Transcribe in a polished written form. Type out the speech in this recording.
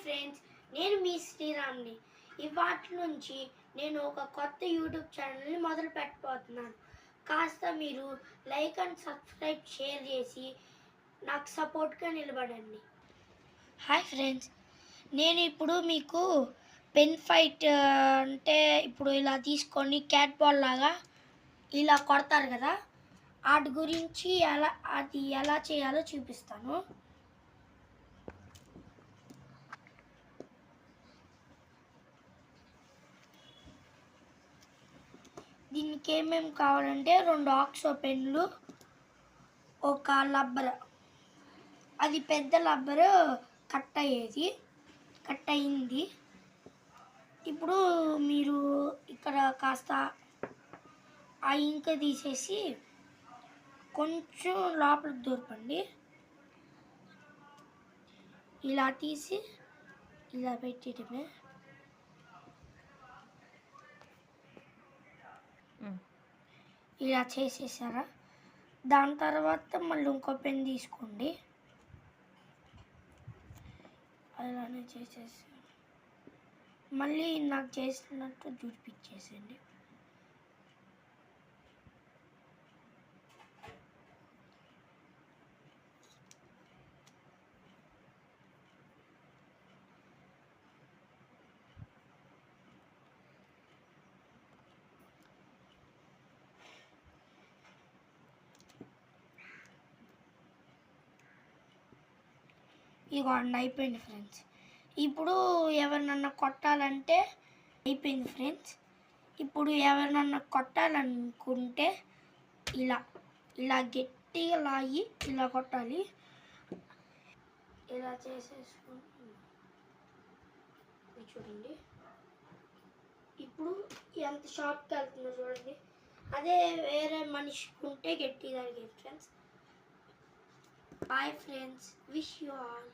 Friends, నేను మీ శ్రీరామ్ని. ఇవాటి నుంచి నేను ఒక కొత్త యూట్యూబ్ ఛానల్ని మొదలు పెట్టబోతున్నాను. కాస్త మీరు లైక్ అండ్ సబ్స్క్రైబ్ షేర్ చేసి నాకు సపోర్ట్గా నిలబడండి. హాయ్ ఫ్రెండ్స్, నేను ఇప్పుడు మీకు పెన్ ఫైట్ అంటే ఇప్పుడు ఇలా తీసుకొని క్యాట్ బాల్ లాగా ఇలా కొడతారు కదా, వాటి గురించి అది ఎలా చేయాలో చూపిస్తాను. దీనికి ఏమేమి కావాలంటే 2 ఆక్సో పెన్లు, ఒక రబ్బర్, అది పెద్ద రబ్బర్ కట్ అయింది. ఇప్పుడు మీరు ఇక్కడ కాస్త ఆ ఇంక్ తీసేసి కొంచెం లోపలికి దూరపండి. ఇలా తీసి ఇలా పెట్టడమే. ఇలా చేసేసారా? దాని తర్వాత మళ్ళీ ఇంకో పెన్ తీసుకోండి. అలానే చేసేసి మళ్ళీ నాకు చేసినట్టు చూపించేసేయండి. ఇదిగోండి, అయిపోయింది ఫ్రెండ్స్. ఇప్పుడు ఎవరినన్నా కొట్టాలంటే అయిపోయింది ఫ్రెండ్స్. ఇప్పుడు ఎవరినన్నా కొట్టాలనుకుంటే ఇలా గట్టిగా లాగి ఇలా కొట్టాలి. ఇలా చేసేసుకుంటుంది చూడండి. ఇప్పుడు ఎంత షార్ట్కి వెళ్తుందో చూడండి. అదే వేరే మనిషికి ఉంటే గట్టిగా తగిలేదు friends. Bye friends, wish you all.